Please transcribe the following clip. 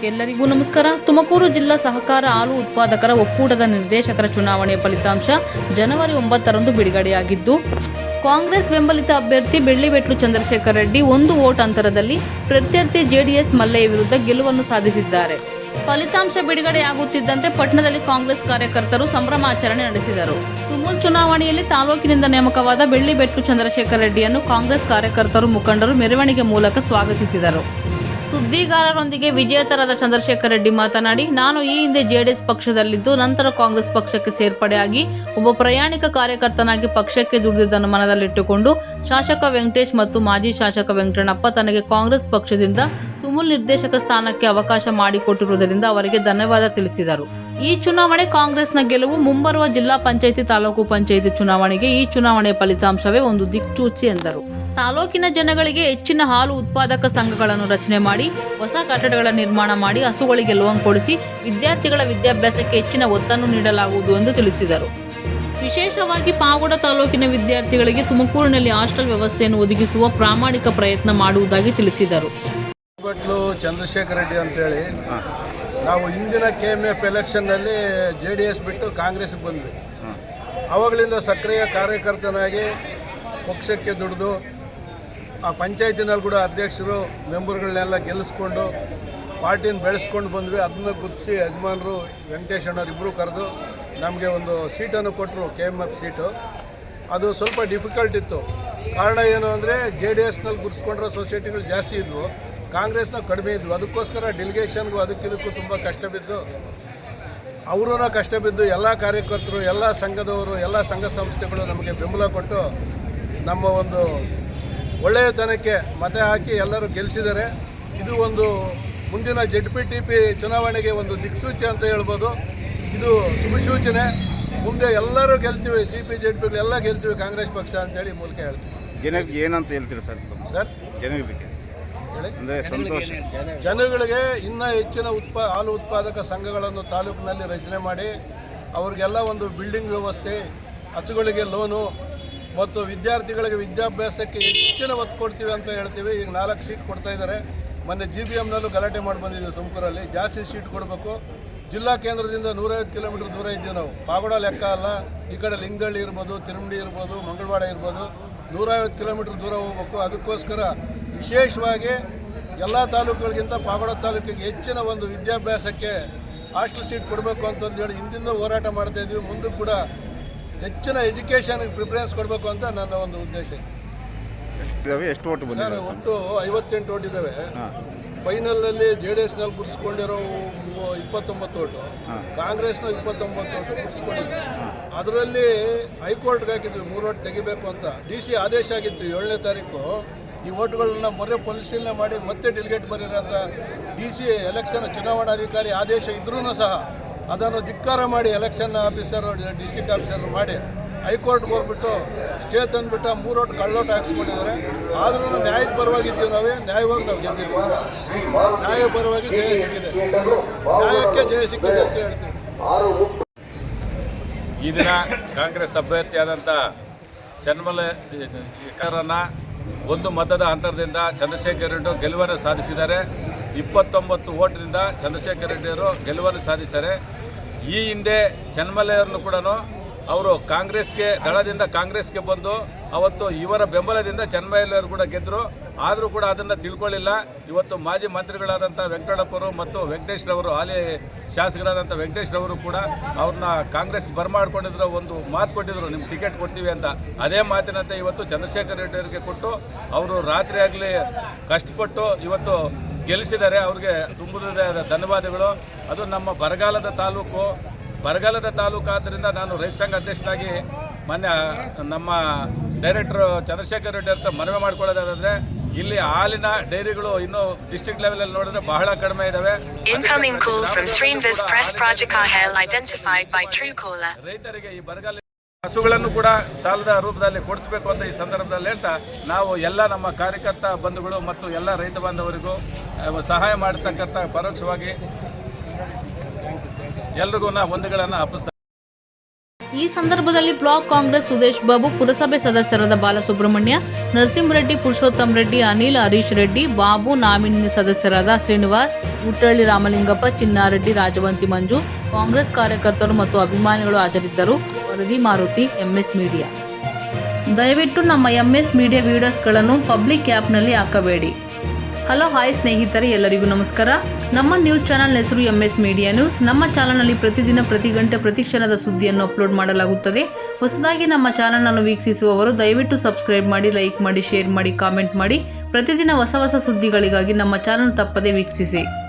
ಎಲ್ಲರಿಗೂ ನಮಸ್ಕಾರ. ತುಮಕೂರು ಜಿಲ್ಲಾ ಸಹಕಾರ ಹಾಲು ಉತ್ಪಾದಕರ ಒಕ್ಕೂಟದ ನಿರ್ದೇಶಕರ ಚುನಾವಣೆಯ ಫಲಿತಾಂಶ ಜನವರಿ 9ರಂದು ಬಿಡುಗಡೆಯಾಗಿದ್ದು, ಕಾಂಗ್ರೆಸ್ ಬೆಂಬಲಿತ ಅಭ್ಯರ್ಥಿ ಬೆಳ್ಳಿಬೆಟ್ಲು ಚಂದ್ರಶೇಖರ್ ರೆಡ್ಡಿ 1 ವೋಟ್ ಅಂತರದಲ್ಲಿ ಪ್ರತ್ಯರ್ಥಿ ಜೆಡಿಎಸ್ ಮಲ್ಲಯ್ಯ ವಿರುದ್ಧ ಗೆಲುವನ್ನು ಸಾಧಿಸಿದ್ದಾರೆ. ಫಲಿತಾಂಶ ಬಿಡುಗಡೆಯಾಗುತ್ತಿದ್ದಂತೆ ಪಟ್ಟಣದಲ್ಲಿ ಕಾಂಗ್ರೆಸ್ ಕಾರ್ಯಕರ್ತರು ಸಂಭ್ರಮಾಚರಣೆ ನಡೆಸಿದರು. ತುಮೂಲ್ ಚುನಾವಣೆಯಲ್ಲಿ ತಾಲೂಕಿನಿಂದ ನೇಮಕವಾದ ಬೆಳ್ಳಿಬೆಟ್ಲು ಚಂದ್ರಶೇಖರ್ ರೆಡ್ಡಿಯನ್ನು ಕಾಂಗ್ರೆಸ್ ಕಾರ್ಯಕರ್ತರು ಮುಖಂಡರು ಮೆರವಣಿಗೆ ಮೂಲಕ ಸ್ವಾಗತಿಸಿದರು. ಸುದ್ದಿಗಾರರೊಂದಿಗೆ ವಿಜೇತರಾದ ಚಂದ್ರಶೇಖರ್ ರೆಡ್ಡಿ ಮಾತನಾಡಿ, ನಾನು ಈ ಹಿಂದೆ ಜೆಡಿಎಸ್ ಪಕ್ಷದಲ್ಲಿದ್ದು ನಂತರ ಕಾಂಗ್ರೆಸ್ ಪಕ್ಷಕ್ಕೆ ಸೇರ್ಪಡೆಯಾಗಿ ಒಬ್ಬ ಪ್ರಯಾಣಿಕ ಕಾರ್ಯಕರ್ತನಾಗಿ ಪಕ್ಷಕ್ಕೆ ದುಡಿದಿದ್ದನ್ನು ಮನದಲ್ಲಿಟ್ಟುಕೊಂಡು ಶಾಸಕ ವೆಂಕಟೇಶ್ ಮತ್ತು ಮಾಜಿ ಶಾಸಕ ವೆಂಕಟಣ್ಣಪ್ಪ ತನಗೆ ಕಾಂಗ್ರೆಸ್ ಪಕ್ಷದಿಂದ ತುಮೂಲ್ ನಿರ್ದೇಶಕ ಸ್ಥಾನಕ್ಕೆ ಅವಕಾಶ ಮಾಡಿಕೊಟ್ಟಿರುವುದರಿಂದ ಅವರಿಗೆ ಧನ್ಯವಾದ ತಿಳಿಸಿದರು. ಈ ಚುನಾವಣೆ ಕಾಂಗ್ರೆಸ್ನ ಗೆಲುವು. ಮುಂಬರುವ ಜಿಲ್ಲಾ ಪಂಚಾಯಿತಿ, ತಾಲೂಕು ಪಂಚಾಯಿತಿ ಚುನಾವಣೆಗೆ ಈ ಚುನಾವಣೆಯ ಫಲಿತಾಂಶವೇ ಒಂದು ದಿಕ್ಸೂಚಿ ಎಂದರು. ತಾಲೂಕಿನ ಜನಗಳಿಗೆ ಹೆಚ್ಚಿನ ಹಾಲು ಉತ್ಪಾದಕ ಸಂಘಗಳನ್ನು ರಚನೆ ಮಾಡಿ, ಹೊಸ ಕಟ್ಟಡಗಳ ನಿರ್ಮಾಣ ಮಾಡಿ, ಹಸುಗಳಿಗೆ ಲೋನ್ ಕೊಡಿಸಿ, ವಿದ್ಯಾರ್ಥಿಗಳ ವಿದ್ಯಾಭ್ಯಾಸಕ್ಕೆ ಹೆಚ್ಚಿನ ಒತ್ತನ್ನು ನೀಡಲಾಗುವುದು ಎಂದು ತಿಳಿಸಿದರು. ವಿಶೇಷವಾಗಿ ಪಾವಗಡ ತಾಲೂಕಿನ ವಿದ್ಯಾರ್ಥಿಗಳಿಗೆ ತುಮಕೂರಿನಲ್ಲಿ ಹಾಸ್ಟೆಲ್ ವ್ಯವಸ್ಥೆಯನ್ನು ಒದಗಿಸುವ ಪ್ರಾಮಾಣಿಕ ಪ್ರಯತ್ನ ಮಾಡುವುದಾಗಿ ತಿಳಿಸಿದರು. ಚಂದ್ರಶೇಖರ್ ರೆಡ್ಡಿ ಅಂತೇಳಿ ನಾವು ಹಿಂದಿನ KMF ಎಲೆಕ್ಷನ್ನಲ್ಲಿ JDS ಬಿಟ್ಟು ಕಾಂಗ್ರೆಸ್ಗೆ ಬಂದ್ವಿ. ಅವಾಗಲಿಂದ ಸಕ್ರಿಯ ಕಾರ್ಯಕರ್ತನಾಗಿ ಪಕ್ಷಕ್ಕೆ ದುಡಿದು ಆ ಪಂಚಾಯತಿನಲ್ಲಿ ಕೂಡ ಅಧ್ಯಕ್ಷರು ಮೆಂಬರ್ಗಳನ್ನೆಲ್ಲ ಗೆಲ್ಲಿಸ್ಕೊಂಡು ಪಾರ್ಟಿನ ಬೆಳೆಸ್ಕೊಂಡು ಬಂದ್ವಿ. ಅದನ್ನು ಗುರುತಿಸಿ ಯಜಮಾನರು ವೆಂಕಟೇಶ್ ಅಣ್ಣವ್ರು ಕರೆದು ನಮಗೆ ಒಂದು ಸೀಟನ್ನು ಕೊಟ್ಟರು, KMF ಸೀಟು. ಅದು ಸ್ವಲ್ಪ ಡಿಫಿಕಲ್ಟ್ ಇತ್ತು. ಕಾರಣ ಏನು ಅಂದರೆ JDSನಲ್ಲಿ ಗುರ್ಸ್ಕೊಂಡಿರೋ ಸೊಸೈಟಿಗಳು ಜಾಸ್ತಿ ಇದ್ವು, ಕಾಂಗ್ರೆಸ್ನ ಕಡಿಮೆ ಇದ್ವು. ಅದಕ್ಕೋಸ್ಕರ ಡೆಲಿಗೇಷನ್ಗೂ ಅದಕ್ಕಿದಕ್ಕೂ ತುಂಬ ಕಷ್ಟ ಬಿದ್ದು, ಅವರೂ ಕಷ್ಟ ಬಿದ್ದು ಎಲ್ಲ ಕಾರ್ಯಕರ್ತರು, ಎಲ್ಲ ಸಂಘದವರು, ಎಲ್ಲ ಸಂಘ ಸಂಸ್ಥೆಗಳು ನಮಗೆ ಬೆಂಬಲ ಕೊಟ್ಟು ನಮ್ಮ ಒಂದು ಒಳ್ಳೆಯತನಕ್ಕೆ ಮತ ಹಾಕಿ ಎಲ್ಲರೂ ಗೆಲ್ಲಿಸಿದ್ದಾರೆ. ಇದು ಒಂದು ಮುಂದಿನ ZPTP ಚುನಾವಣೆಗೆ ಒಂದು ದಿಕ್ಸೂಚಿ ಅಂತ ಹೇಳ್ಬೋದು. ಇದು ಶುಭಸೂಚನೆ. ಮುಂದೆ ಎಲ್ಲರೂ ಗೆಲ್ತೀವಿ, TP ZP ಎಲ್ಲ ಗೆಲ್ತೀವಿ ಕಾಂಗ್ರೆಸ್ ಪಕ್ಷ ಅಂತೇಳಿ ಮೂಲಕ ಹೇಳ್ತೀವಿ. ಜನರಿಗೆ ಏನಂತ ಹೇಳ್ತೀರಿ ಸರ್? ಜನರಿಗೆ ಅಂದರೆ ಸಂತೋಷ. ಜನಗಳಿಗೆ ಇನ್ನೂ ಹೆಚ್ಚಿನ ಹಾಲು ಉತ್ಪಾದಕ ಸಂಘಗಳನ್ನು ತಾಲೂಕಿನಲ್ಲಿ ರಚನೆ ಮಾಡಿ ಅವ್ರಿಗೆಲ್ಲ ಒಂದು ಬಿಲ್ಡಿಂಗ್ ವ್ಯವಸ್ಥೆ, ಹಸುಗಳಿಗೆ ಲೋನು ಮತ್ತು ವಿದ್ಯಾರ್ಥಿಗಳಿಗೆ ವಿದ್ಯಾಭ್ಯಾಸಕ್ಕೆ ಹೆಚ್ಚಿನ ಒತ್ತು ಕೊಡ್ತೀವಿ ಅಂತ ಹೇಳ್ತೀವಿ. ಈಗ 4 ಸೀಟ್ ಕೊಡ್ತಾ ಇದ್ದಾರೆ. ಮೊನ್ನೆ GBMನಲ್ಲೂ ಗಲಾಟೆ ಮಾಡಿ ಬಂದಿದ್ದೀವಿ. ತುಮಕೂರಲ್ಲಿ ಜಾಸ್ತಿ ಸೀಟ್ ಕೊಡಬೇಕು. ಜಿಲ್ಲಾ ಕೇಂದ್ರದಿಂದ 150 ಕಿಲೋಮೀಟರ್ ದೂರ ಇದ್ದೀವಿ ನಾವು. ಪಾವಗಡ ಲೆಕ್ಕ ಅಲ್ಲ. ಈ ಕಡೆ ಲಿಂಗಳ್ಳಿ ಇರ್ಬೋದು, ತಿರುಮಡಿ ಇರ್ಬೋದು, ಮಂಗಳವಾಡ ಇರ್ಬೋದು, 150 ಕಿಲೋಮೀಟರ್ ದೂರ ಹೋಗ್ಬೇಕು. ಅದಕ್ಕೋಸ್ಕರ ವಿಶೇಷವಾಗಿ ಎಲ್ಲ ತಾಲೂಕುಗಳಿಗಿಂತ ಪಾವಗಡ ತಾಲೂಕಿಗೆ ಹೆಚ್ಚಿನ ಒಂದು ವಿದ್ಯಾಭ್ಯಾಸಕ್ಕೆ ಹಾಸ್ಟೆಲ್ ಸೀಟ್ ಕೊಡಬೇಕು ಅಂತಂದೇಳಿ ಹಿಂದಿಂದ ಹೋರಾಟ ಮಾಡ್ತಾಯಿದ್ವಿ. ಮುಂದೆ ಕೂಡ ಹೆಚ್ಚಿನ ಎಜುಕೇಷನ್ಗೆ ಪ್ರಿಫರೆನ್ಸ್ ಕೊಡಬೇಕು ಅಂತ ನನ್ನ ಒಂದು ಉದ್ದೇಶ. ಎಷ್ಟು ಓಟ್ ಬಂದಿದೆ? ಒಟ್ಟು 58 ಓಟ್ ಇದ್ದಾವೆ. ಫೈನಲಲ್ಲಿ JDSನಲ್ಲಿ ಗುರ್ಸ್ಕೊಂಡಿರೋ 29 ಓಟು, ಕಾಂಗ್ರೆಸ್ನ 29 ಓಟು ಗುರ್ಸ್ಕೊಂಡಿದ್ವಿ. ಅದರಲ್ಲಿ ಹೈಕೋರ್ಟ್ಗೆ ಹಾಕಿದ್ವಿ 3 ಓಟ್ ತೆಗಿಬೇಕು ಅಂತ. DC ಆದೇಶ ಆಗಿತ್ತು 7ನೇ ತಾರೀಕು. ಈ ಓಟ್ಗಳನ್ನ ಮೊರೆ ಪರಿಶೀಲನೆ ಮಾಡಿ ಮತ್ತೆ ಡೆಲಿಗೇಟ್ ಬರೀರಂತ DC ಎಲೆಕ್ಷನ್ ಚುನಾವಣಾಧಿಕಾರಿ ಆದೇಶ ಇದ್ರೂ ಸಹ ಅದನ್ನು ಧಿಕ್ಕಾರ ಮಾಡಿ ಎಲೆಕ್ಷನ್ ಆಫೀಸರ್, ಡಿಸ್ಟ್ರಿಕ್ಟ್ ಆಫೀಸರ್ ಮಾಡಿ ಹೈಕೋರ್ಟ್ಗೆ ಹೋಗ್ಬಿಟ್ಟು ಸ್ಟೇ ತಂದುಬಿಟ್ಟು 3 ಓಟ್ ಕಳ್ಳೋಟ್ ಹಾಕ್ಸ್ಕೊಂಡಿದ್ದಾರೆ. ಆದ್ರೂ ನ್ಯಾಯದ ಪರವಾಗಿದ್ದೀವಿ. ನ್ಯಾಯವಾಗಿ ನಾವು ಗೆದ್ದಿದ್ದೀವಿ. ನ್ಯಾಯ ಪರವಾಗಿ ಜಯ ಸಿಕ್ಕಿದೆ. ನ್ಯಾಯಕ್ಕೆ ಜಯ ಸಿಕ್ಕಿದೆ ಅಂತ ಹೇಳ್ತೀವಿ. ಈ ದಿನ ಕಾಂಗ್ರೆಸ್ ಅಭ್ಯರ್ಥಿಯಾದಂಥ ಚನ್ಮಲಕರನ್ನು 1 ಮತದ ಅಂತರದಿಂದ ಚಂದ್ರಶೇಖರ್ ರೆಡ್ಡಿ ಗೆಲುವನ್ನು ಸಾಧಿಸಿದ್ದಾರೆ. 29 ಓಟ್ನಿಂದ ಚಂದ್ರಶೇಖರ್ ರೆಡ್ಡಿಯವರು ಗೆಲುವನ್ನು ಸಾಧಿಸಿದ್ದಾರೆ. ಈ ಹಿಂದೆ ಚನ್ಮಲೆಯವರನ್ನು ಕೂಡ ಅವರು ಕಾಂಗ್ರೆಸ್ಗೆ ದಳದಿಂದ ಕಾಂಗ್ರೆಸ್ಗೆ ಬಂದು ಅವತ್ತು ಇವರ ಬೆಂಬಲದಿಂದ ಚನ್ಮಲೆಯವರು ಕೂಡ ಗೆದ್ದರು. ಆದರೂ ಕೂಡ ಅದನ್ನು ತಿಳ್ಕೊಳ್ಳಿಲ್ಲ. ಇವತ್ತು ಮಾಜಿ ಮಂತ್ರಿಗಳಾದಂಥ ವೆಂಕಟಣ್ಣಪ್ಪರು ಮತ್ತು ವೆಂಕಟೇಶ್ರವರು, ಹಾಲಿ ಶಾಸಕರಾದಂಥ ವೆಂಕಟೇಶ್ರವರು ಕೂಡ ಅವ್ರನ್ನ ಕಾಂಗ್ರೆಸ್ಗೆ ಬರಮಾಡ್ಕೊಂಡಿದ್ರು. ಒಂದು ಮಾತು ಕೊಟ್ಟಿದ್ರು, ನಿಮ್ಗೆ ಟಿಕೆಟ್ ಕೊಡ್ತೀವಿ ಅಂತ. ಅದೇ ಮಾತಿನಂತೆ ಇವತ್ತು ಚಂದ್ರಶೇಖರ್ ರೆಡ್ಡಿ ಅವರಿಗೆ ಕೊಟ್ಟು ಅವರು ರಾತ್ರಿ ಆಗಲಿ ಕಷ್ಟಪಟ್ಟು ಇವತ್ತು ಗೆಲ್ಲಿಸಿದ್ದಾರೆ. ಅವ್ರಿಗೆ ತುಂಬುವುದೇ ಧನ್ಯವಾದಗಳು. ಅದು ನಮ್ಮ ಬರಗಾಲದ ತಾಲೂಕು ಆದ್ದರಿಂದ ನಾನು ರೈತ ಸಂಘ ಅಧ್ಯಕ್ಷನಾಗಿ ಮೊನ್ನೆ ನಮ್ಮ ಡೈರೆಕ್ಟರ್ ಚಂದ್ರಶೇಖರ್ ರೆಡ್ಡಿ ಅಂತ ಮನವಿ ಮಾಡ್ಕೊಳ್ಳೋದಾದರೆ, ಇಲ್ಲಿ ಹಾಲಿನ ಡೈರಿಗಳು ಇನ್ನೂ ಡಿಸ್ಟ್ರಿಕ್ಟ್ ಲೆವೆಲಲ್ಲಿ ನೋಡಿದ್ರೆ ಬಹಳ ಕಡಿಮೆ ಇದ್ದಾವೆ. ರೈತರಿಗೆ ಈ ಬರಗಾಲ ಹಸುಗಳನ್ನು ಕೂಡ ಸಾಲದ ರೂಪದಲ್ಲಿ ಕೊಡಿಸಬೇಕು ಅಂತ ಈ ಸಂದರ್ಭದಲ್ಲಿ ಹೇಳ್ತಾ, ನಾವು ಎಲ್ಲ ನಮ್ಮ ಕಾರ್ಯಕರ್ತ ಬಂಧುಗಳು ಮತ್ತು ಎಲ್ಲ ರೈತ ಬಾಂಧವರಿಗೂ ಸಹಾಯ ಮಾಡತಕ್ಕಂಥ ಪರೋಕ್ಷವಾಗಿ ಎಲ್ರಿಗೂ ವಂದನೆಗಳನ್ನು ಅರ್ಪಿಸ್ತಾರೆ. ಈ ಸಂದರ್ಭದಲ್ಲಿ ಬ್ಲಾಕ್ ಕಾಂಗ್ರೆಸ್ ಸುದೇಶ್ ಬಾಬು, ಪುರಸಭೆ ಸದಸ್ಯರಾದ ಬಾಲಸುಬ್ರಹ್ಮಣ್ಯ, ನರಸಿಂಹರೆಡ್ಡಿ, ಪುರುಷೋತ್ತಮ್ ರೆಡ್ಡಿ, ಅನಿಲ್, ಹರೀಶ್ ರೆಡ್ಡಿ, ಬಾಬು, ನಾಮಿನಿ ಸದಸ್ಯರಾದ ಶ್ರೀನಿವಾಸ್, ಗುಟ್ಟಳ್ಳಿ ರಾಮಲಿಂಗಪ್ಪ, ಚಿನ್ನಾರೆಡ್ಡಿ, ರಾಜವಂತಿ ಮಂಜು, ಕಾಂಗ್ರೆಸ್ ಕಾರ್ಯಕರ್ತರು ಮತ್ತು ಅಭಿಮಾನಿಗಳು ಹಾಜರಿದ್ದರು. ವರದಿ ಮಾರುತಿ, MS ಮೀಡಿಯಾ. ದಯವಿಟ್ಟು ನಮ್ಮ MS ಮೀಡಿಯಾ ವಿಡಿಯೋಸ್ಗಳನ್ನು ಪಬ್ಲಿಕ್ ಆ್ಯಪ್ನಲ್ಲಿ ಹಾಕಬೇಡಿ. ಹಲೋ ಹಾಯ್ ಸ್ನೇಹಿತರೆ, ಎಲ್ಲರಿಗೂ ನಮಸ್ಕಾರ. ನಮ್ಮ ನ್ಯೂಸ್ ಚಾನಲ್ ಹೆಸರು MS ಮೀಡಿಯಾ ನ್ಯೂಸ್. ನಮ್ಮ ಚಾನಲ್ನಲ್ಲಿ ಪ್ರತಿದಿನ, ಪ್ರತಿ ಗಂಟೆ, ಪ್ರತಿ ಕ್ಷಣದ ಸುದ್ದಿಯನ್ನು ಅಪ್ಲೋಡ್ ಮಾಡಲಾಗುತ್ತದೆ. ಹೊಸದಾಗಿ ನಮ್ಮ ಚಾನಲನ್ನು ವೀಕ್ಷಿಸುವವರು ದಯವಿಟ್ಟು ಸಬ್ಸ್ಕ್ರೈಬ್ ಮಾಡಿ, ಲೈಕ್ ಮಾಡಿ, ಶೇರ್ ಮಾಡಿ, ಕಾಮೆಂಟ್ ಮಾಡಿ. ಪ್ರತಿದಿನ ಹೊಸ ಹೊಸ ಸುದ್ದಿಗಳಿಗಾಗಿ ನಮ್ಮ ಚಾನಲ್ ತಪ್ಪದೇ ವೀಕ್ಷಿಸಿ.